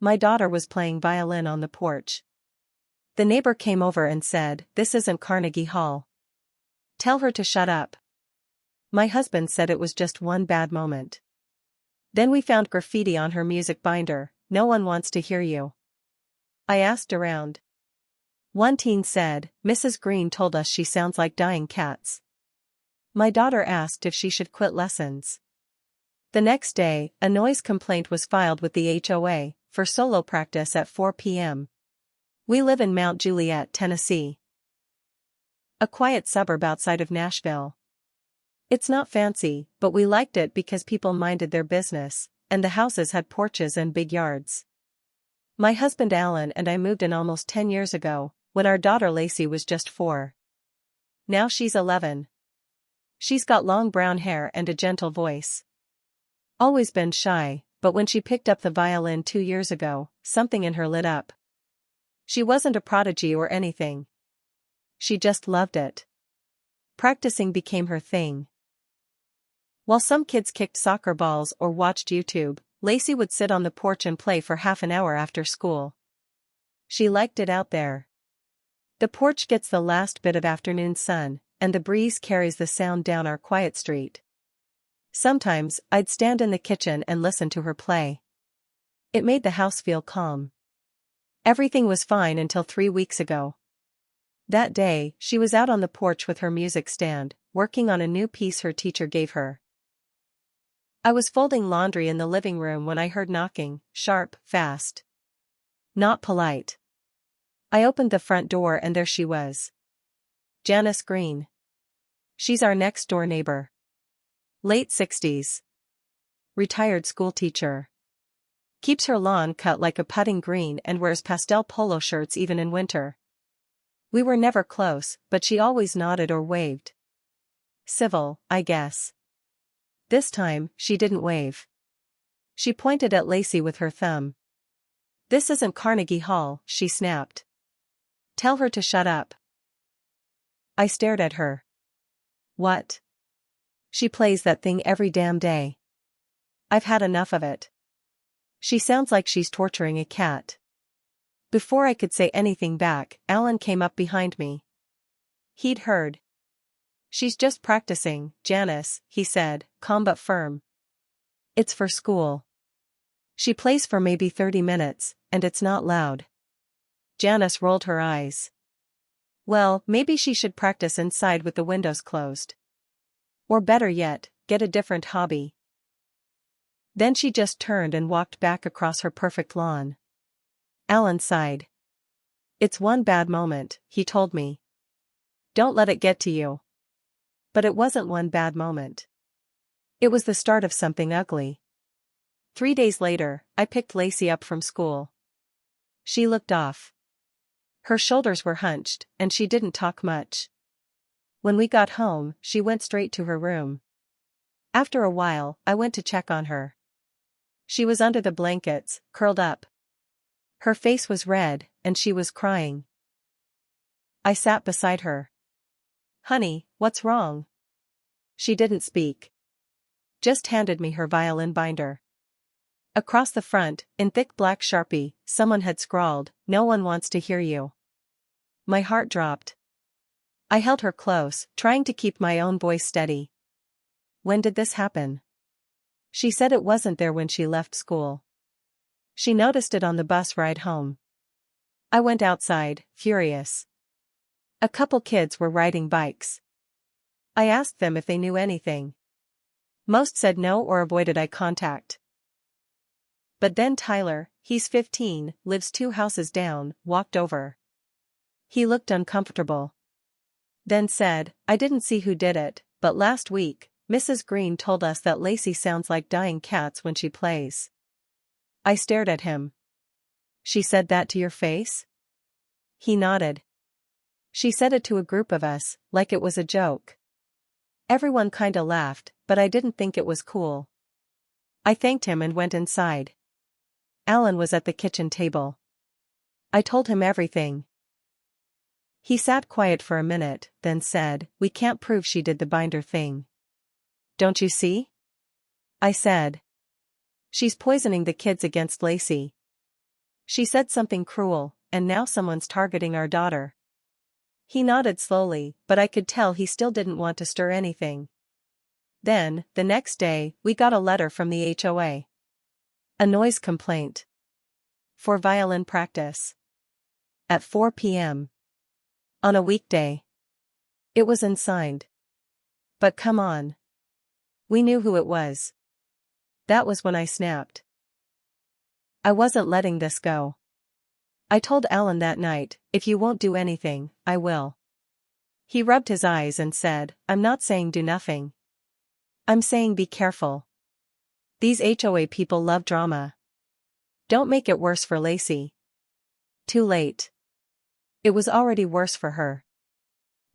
My daughter was playing violin on the porch. The neighbor came over and said, "This isn't Carnegie Hall. Tell her to shut up." My husband said it was just one bad moment. Then we found graffiti on her music binder, "No one wants to hear you." I asked around. One teen said, "Mrs. Greene told us she sounds like dying cats." My daughter asked if she should quit lessons. The next day, a noise complaint was filed with the HOA for solo practice at 4 p.m. We live in Mount Juliet, Tennessee, a quiet suburb outside of Nashville. It's not fancy, but we liked it because people minded their business, and the houses had porches and big yards. My husband Alan and I moved in almost 10 years ago, when our daughter Lacey was just 4. Now she's 11. She's got long brown hair and a gentle voice. Always been shy, but when she picked up the violin 2 years ago, something in her lit up. She wasn't a prodigy or anything. She just loved it. Practicing became her thing. While some kids kicked soccer balls or watched YouTube, Lacey would sit on the porch and play for half an hour after school. She liked it out there. The porch gets the last bit of afternoon sun, and the breeze carries the sound down our quiet street. Sometimes, I'd stand in the kitchen and listen to her play. It made the house feel calm. Everything was fine until 3 weeks ago. That day, she was out on the porch with her music stand, working on a new piece her teacher gave her. I was folding laundry in the living room when I heard knocking, sharp, fast. Not polite. I opened the front door and there she was. Janice Greene. She's our next-door neighbor. Late 60s. Retired schoolteacher. Keeps her lawn cut like a putting green and wears pastel polo shirts even in winter. We were never close, but she always nodded or waved. Civil, I guess. This time, she didn't wave. She pointed at Lacey with her thumb. "This isn't Carnegie Hall," she snapped. "Tell her to shut up." I stared at her. What? She plays that thing every damn day. I've had enough of it. She sounds like she's torturing a cat. Before I could say anything back, Alan came up behind me. He'd heard. "She's just practicing, Janice," he said, calm but firm. "It's for school. She plays for maybe 30 minutes, and it's not loud." Janice rolled her eyes. "Well, maybe she should practice inside with the windows closed. Or better yet, get a different hobby." Then she just turned and walked back across her perfect lawn. Alan sighed. "It's one bad moment," he told me. "Don't let it get to you." But it wasn't one bad moment. It was the start of something ugly. 3 days later, I picked Lacey up from school. She looked off. Her shoulders were hunched, and she didn't talk much. When we got home, she went straight to her room. After a while, I went to check on her. She was under the blankets, curled up. Her face was red, and she was crying. I sat beside her. "Honey, what's wrong?" She didn't speak. Just handed me her violin binder. Across the front, in thick black Sharpie, someone had scrawled, "No one wants to hear you." My heart dropped. I held her close, trying to keep my own voice steady. "When did this happen?" She said it wasn't there when she left school. She noticed it on the bus ride home. I went outside, furious. A couple kids were riding bikes. I asked them if they knew anything. Most said no or avoided eye contact. But then Tyler, he's 15, lives 2 houses down, walked over. He looked uncomfortable. Then said, "I didn't see who did it, but last week, Mrs. Greene told us that Lacey sounds like dying cats when she plays." I stared at him. "She said that to your face?" He nodded. "She said it to a group of us, like it was a joke." Everyone kinda laughed, but I didn't think it was cool. I thanked him and went inside. Alan was at the kitchen table. I told him everything. He sat quiet for a minute, then said, "We can't prove she did the binder thing. Don't you see?" I said. "She's poisoning the kids against Lacey." She said something cruel, and now someone's targeting our daughter. He nodded slowly, but I could tell he still didn't want to stir anything. Then, the next day, we got a letter from the HOA. A noise complaint. For violin practice. At 4 p.m. On a weekday. It was unsigned. But come on. We knew who it was. That was when I snapped. I wasn't letting this go. I told Alan that night, if you won't do anything, I will. He rubbed his eyes and said, I'm not saying do nothing. I'm saying be careful. These HOA people love drama. Don't make it worse for Lacey. Too late. It was already worse for her.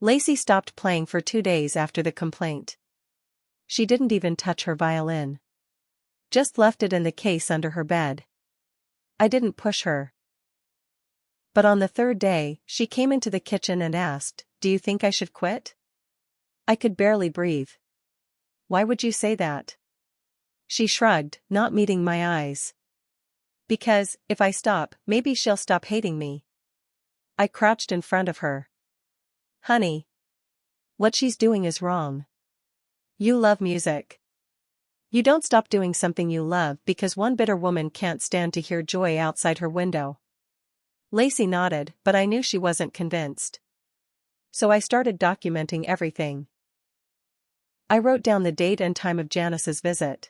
Lacey stopped playing for 2 days after the complaint. She didn't even touch her violin. Just left it in the case under her bed. I didn't push her. But on the 3rd day, she came into the kitchen and asked, do you think I should quit? I could barely breathe. Why would you say that? She shrugged, not meeting my eyes. Because, if I stop, maybe she'll stop hating me. I crouched in front of her. Honey. What she's doing is wrong. You love music. You don't stop doing something you love because one bitter woman can't stand to hear joy outside her window. Lacey nodded, but I knew she wasn't convinced. So I started documenting everything. I wrote down the date and time of Janice's visit.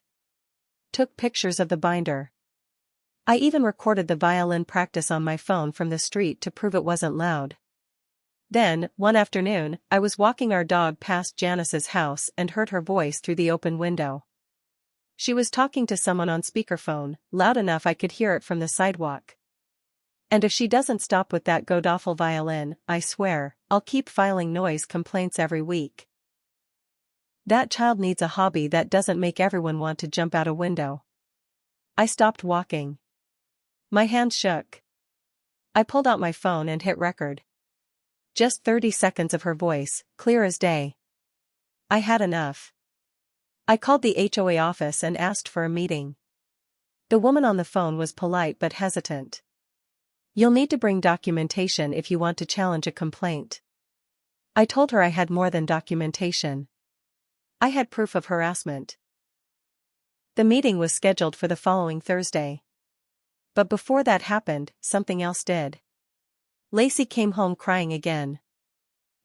Took pictures of the binder. I even recorded the violin practice on my phone from the street to prove it wasn't loud. Then, one afternoon, I was walking our dog past Janice's house and heard her voice through the open window. She was talking to someone on speakerphone, loud enough I could hear it from the sidewalk. And if she doesn't stop with that god-awful violin, I swear, I'll keep filing noise complaints every week. That child needs a hobby that doesn't make everyone want to jump out a window. I stopped walking. My hand shook. I pulled out my phone and hit record. Just 30 seconds of her voice, clear as day. I had enough. I called the HOA office and asked for a meeting. The woman on the phone was polite but hesitant. You'll need to bring documentation if you want to challenge a complaint. I told her I had more than documentation. I had proof of harassment. The meeting was scheduled for the following Thursday. But before that happened, something else did. Lacey came home crying again.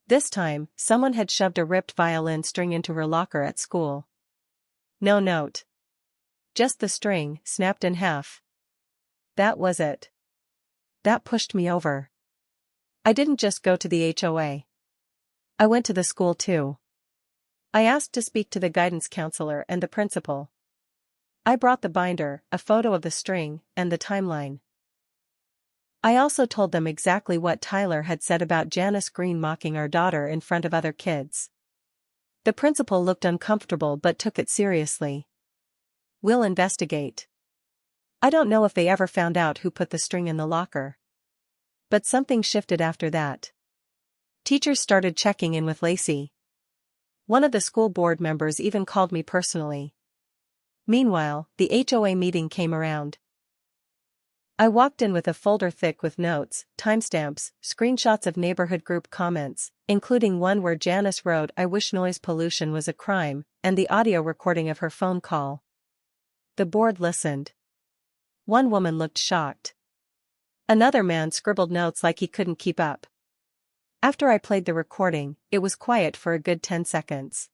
This time, someone had shoved a ripped violin string into her locker at school. No note. Just the string, snapped in half. That was it. That pushed me over. I didn't just go to the HOA. I went to the school too. I asked to speak to the guidance counselor and the principal. I brought the binder, a photo of the string, and the timeline. I also told them exactly what Tyler had said about Janice Greene mocking our daughter in front of other kids. The principal looked uncomfortable but took it seriously. We'll investigate. I don't know if they ever found out who put the string in the locker. But something shifted after that. Teachers started checking in with Lacey. One of the school board members even called me personally. Meanwhile, the HOA meeting came around. I walked in with a folder thick with notes, timestamps, screenshots of neighborhood group comments, including one where Janice wrote I wish noise pollution was a crime, and the audio recording of her phone call. The board listened. One woman looked shocked. Another man scribbled notes like he couldn't keep up. After I played the recording, it was quiet for a good 10 seconds.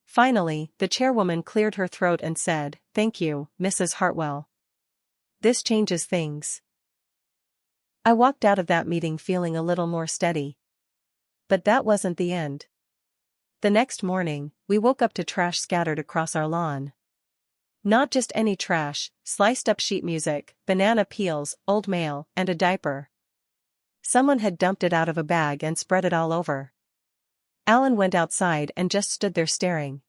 Finally, the chairwoman cleared her throat and said, "Thank you, Mrs. Hartwell. This changes things." I walked out of that meeting feeling a little more steady. But that wasn't the end. The next morning, we woke up to trash scattered across our lawn. Not just any trash, sliced up sheet music, banana peels, old mail, and a diaper. Someone had dumped it out of a bag and spread it all over. Alan went outside and just stood there staring.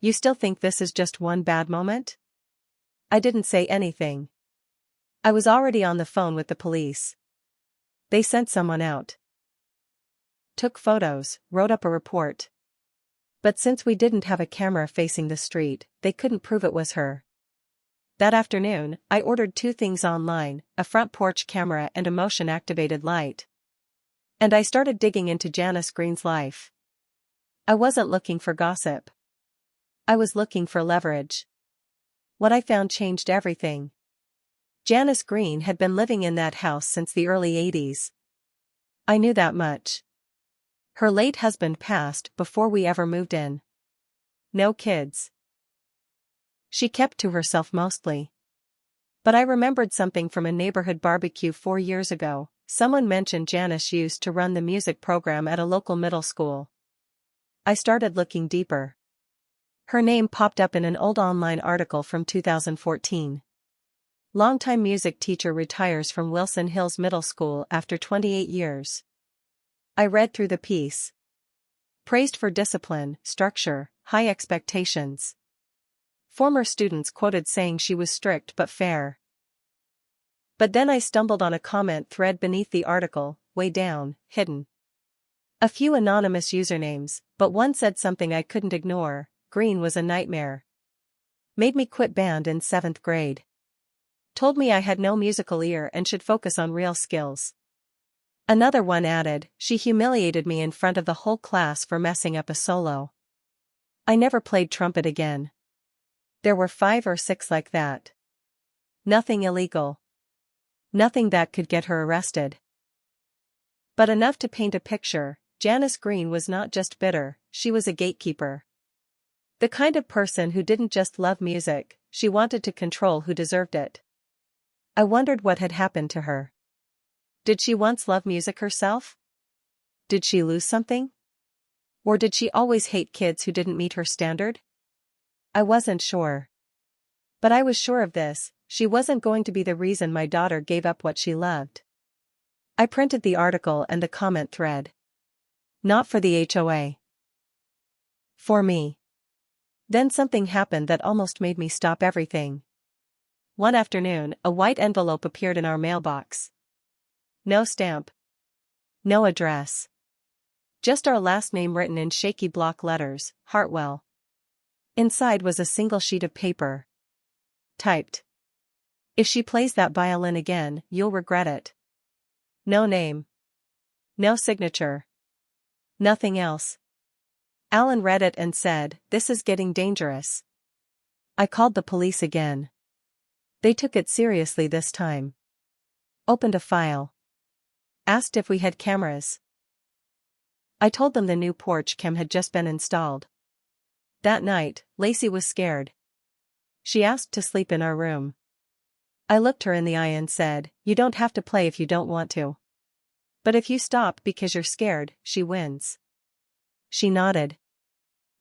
You still think this is just one bad moment? I didn't say anything. I was already on the phone with the police. They sent someone out. Took photos, wrote up a report. But since we didn't have a camera facing the street, they couldn't prove it was her. That afternoon, I ordered 2 things online, a front porch camera and a motion-activated light. And I started digging into Janice Greene's life. I wasn't looking for gossip. I was looking for leverage. What I found changed everything. Janice Greene had been living in that house since the early 80s. I knew that much. Her late husband passed before we ever moved in. No kids. She kept to herself mostly. But I remembered something from a neighborhood barbecue 4 years ago. Someone mentioned Janice used to run the music program at a local middle school. I started looking deeper. Her name popped up in an old online article from 2014. Longtime music teacher retires from Wilson Hills Middle School after 28 years. I read through the piece. Praised for discipline, structure, high expectations. Former students quoted saying she was strict but fair. But then I stumbled on a comment thread beneath the article, way down, hidden. A few anonymous usernames, but one said something I couldn't ignore: Greene was a nightmare. Made me quit band in 7th grade. Told me I had no musical ear and should focus on real skills. Another one added, she humiliated me in front of the whole class for messing up a solo. I never played trumpet again. There were 5 or 6 like that. Nothing illegal. Nothing that could get her arrested. But enough to paint a picture. Janice Greene was not just bitter, she was a gatekeeper. The kind of person who didn't just love music, she wanted to control who deserved it. I wondered what had happened to her. Did she once love music herself? Did she lose something? Or did she always hate kids who didn't meet her standard? I wasn't sure. But I was sure of this: she wasn't going to be the reason my daughter gave up what she loved. I printed the article and the comment thread. Not for the HOA. For me. Then something happened that almost made me stop everything. One afternoon, a white envelope appeared in our mailbox. No stamp. No address. Just our last name written in shaky block letters, Hartwell. Inside was a single sheet of paper. Typed. If she plays that violin again, you'll regret it. No name. No signature. Nothing else. Alan read it and said, "This is getting dangerous." I called the police again. They took it seriously this time. Opened a file. Asked if we had cameras. I told them the new porch cam had just been installed. That night, Lacey was scared. She asked to sleep in our room. I looked her in the eye and said, "You don't have to play if you don't want to. But if you stop because you're scared, she wins." She nodded.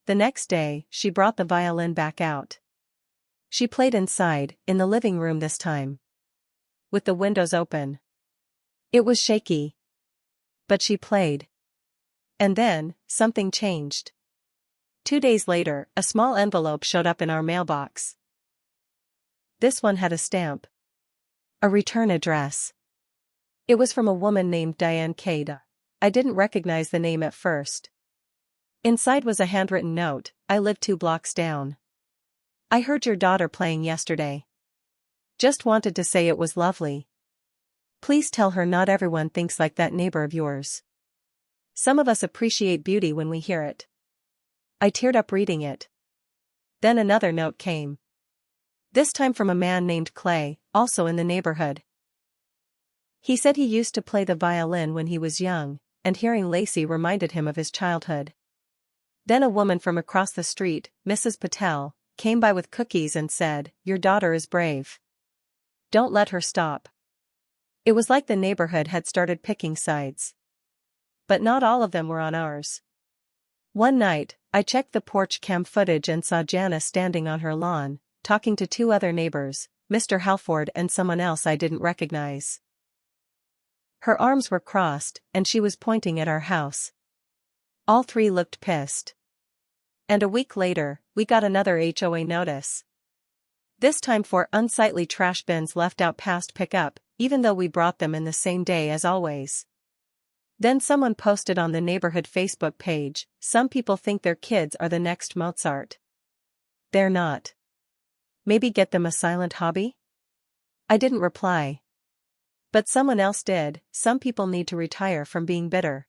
The next day, she brought the violin back out. She played inside, in the living room this time. With the windows open. It was shaky. But she played. And then, something changed. 2 days later, a small envelope showed up in our mailbox. This one had a stamp. A return address. It was from a woman named Diane Cade. I didn't recognize the name at first. Inside was a handwritten note, "I live 2 blocks down. I heard your daughter playing yesterday. Just wanted to say it was lovely. Please tell her not everyone thinks like that neighbor of yours. Some of us appreciate beauty when we hear it." I teared up reading it. Then another note came. This time from a man named Clay, also in the neighborhood. He said he used to play the violin when he was young, and hearing Lacey reminded him of his childhood. Then a woman from across the street, Mrs. Patel, came by with cookies and said, "Your daughter is brave. Don't let her stop." It was like the neighborhood had started picking sides. But not all of them were on ours. One night, I checked the porch cam footage and saw Janice standing on her lawn, talking to 2 other neighbors, Mr. Halford and someone else I didn't recognize. Her arms were crossed, and she was pointing at our house. All 3 looked pissed. And a week later, we got another HOA notice. This time 4 unsightly trash bins left out past pickup, even though we brought them in the same day as always. Then someone posted on the neighborhood Facebook page, "Some people think their kids are the next Mozart. They're not. Maybe get them a silent hobby? I didn't reply. But someone else did. Some people need to retire from being bitter.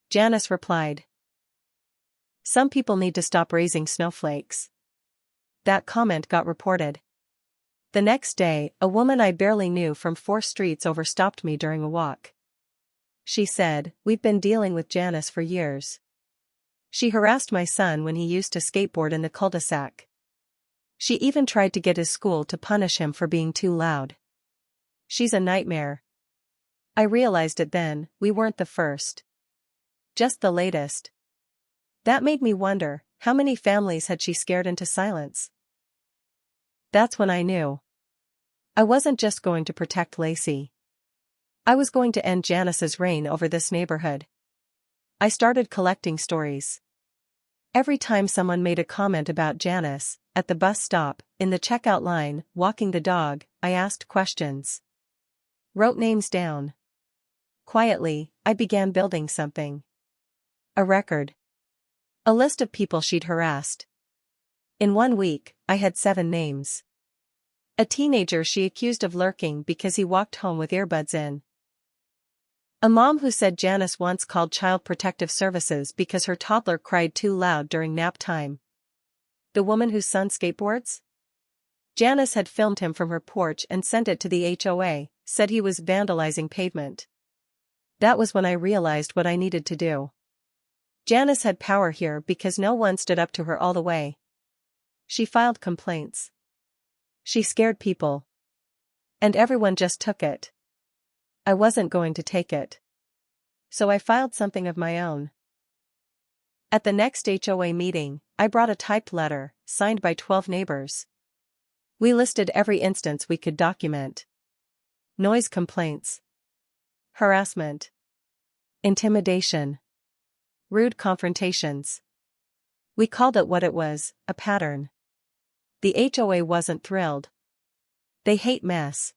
Janice replied. Some people need to stop raising snowflakes. That comment got reported. The next day, a woman I barely knew from 4 streets over stopped me during a walk. She said, "We've been dealing with Janice for years. She harassed my son when he used to skateboard in the cul-de-sac. She even tried to get his school to punish him for being too loud. She's a nightmare." I realized it then, we weren't the first. Just the latest. That made me wonder, how many families had she scared into silence? That's when I knew. I wasn't just going to protect Lacey. I was going to end Janice's reign over this neighborhood. I started collecting stories. Every time someone made a comment about Janice, at the bus stop, in the checkout line, walking the dog, I asked questions. Wrote names down. Quietly, I began building something. A record. A list of people she'd harassed. In 1 week, I had 7 names. A teenager she accused of lurking because he walked home with earbuds in. A mom who said Janice once called Child Protective Services because her toddler cried too loud during nap time. The woman whose son skateboards? Janice had filmed him from her porch and sent it to the HOA, said he was vandalizing pavement. That was when I realized what I needed to do. Janice had power here because no one stood up to her all the way. She filed complaints. She scared people. And everyone just took it. I wasn't going to take it. So I filed something of my own. At the next HOA meeting, I brought a typed letter, signed by 12 neighbors. We listed every instance we could document. Noise complaints. Harassment. Intimidation. Rude confrontations. We called it what it was, a pattern. The HOA wasn't thrilled. They hate mess.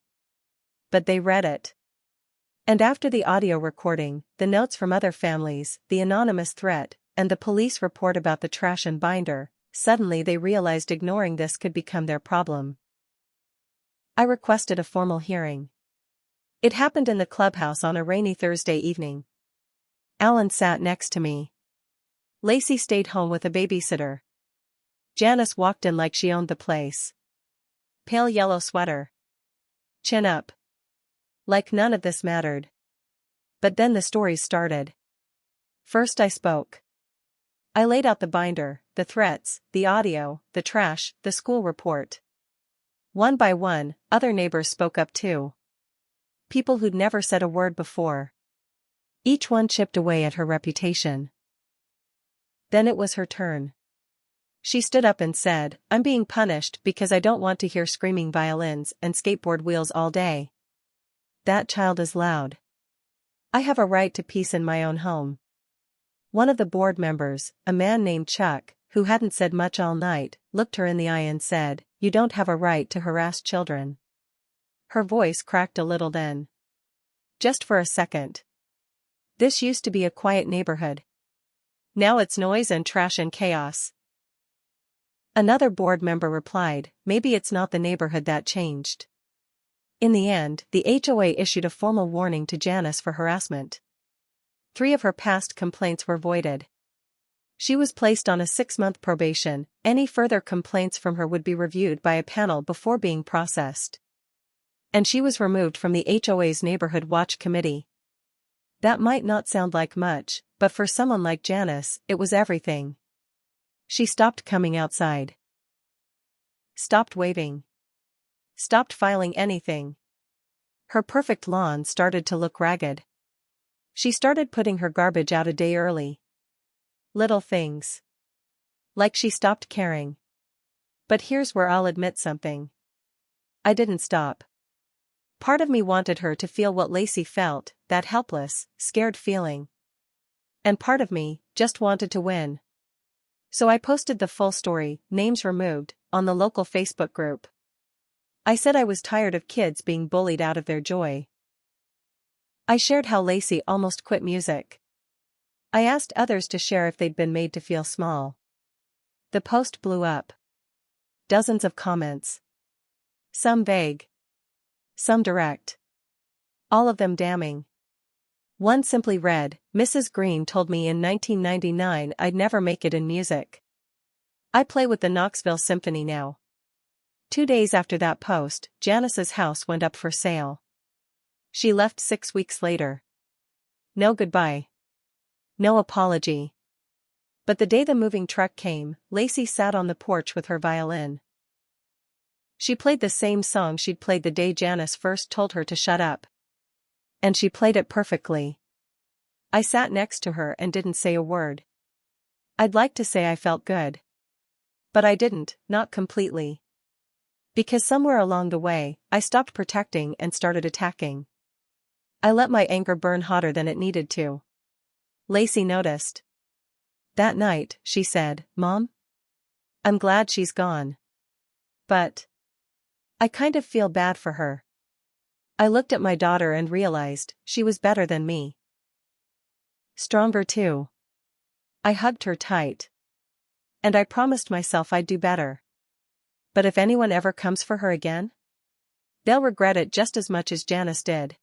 But they read it. And after the audio recording, the notes from other families, the anonymous threat, and the police report about the trash and binder, suddenly they realized ignoring this could become their problem. I requested a formal hearing. It happened in the clubhouse on a rainy Thursday evening. Alan sat next to me. Lacey stayed home with a babysitter. Janice walked in like she owned the place. Pale yellow sweater. Chin up. Like none of this mattered. But then the stories started. First I spoke. I laid out the binder, the threats, the audio, the trash, the school report. One by one, other neighbors spoke up too. People who'd never said a word before. Each one chipped away at her reputation. Then it was her turn. She stood up and said, "I'm being punished because I don't want to hear screaming violins and skateboard wheels all day. That child is loud. I have a right to peace in my own home." One of the board members, a man named Chuck, who hadn't said much all night, looked her in the eye and said, "You don't have a right to harass children." Her voice cracked a little then. Just for a second. This used to be a quiet neighborhood. Now it's noise and trash and chaos. Another board member replied, "Maybe it's not the neighborhood that changed." In the end, the HOA issued a formal warning to Janice for harassment. 3 of her past complaints were voided. She was placed on a 6-month probation. Any further complaints from her would be reviewed by a panel before being processed. And she was removed from the HOA's Neighborhood Watch Committee. That might not sound like much, but for someone like Janice, it was everything. She stopped coming outside. Stopped waving. Stopped filing anything. Her perfect lawn started to look ragged. She started putting her garbage out a day early. Little things. Like she stopped caring. But here's where I'll admit something. I didn't stop. Part of me wanted her to feel what Lacey felt, that helpless, scared feeling. And part of me just wanted to win. So I posted the full story, names removed, on the local Facebook group. I said I was tired of kids being bullied out of their joy. I shared how Lacey almost quit music. I asked others to share if they'd been made to feel small. The post blew up. Dozens of comments. Some vague. Some direct. All of them damning. One simply read, Mrs. Greene told me in 1999 I'd never make it in music. I play with the Knoxville Symphony now. 2 days after that post, Janice's house went up for sale. She left 6 weeks later. No goodbye. No apology. But the day the moving truck came, Lacey sat on the porch with her violin. She played the same song she'd played the day Janice first told her to shut up. And she played it perfectly. I sat next to her and didn't say a word. I'd like to say I felt good. But I didn't, not completely. Because somewhere along the way, I stopped protecting and started attacking. I let my anger burn hotter than it needed to. Lacey noticed. That night, she said, Mom? I'm glad she's gone. But I kind of feel bad for her. I looked at my daughter and realized she was better than me. Stronger too. I hugged her tight. And I promised myself I'd do better. But if anyone ever comes for her again, they'll regret it just as much as Janice did.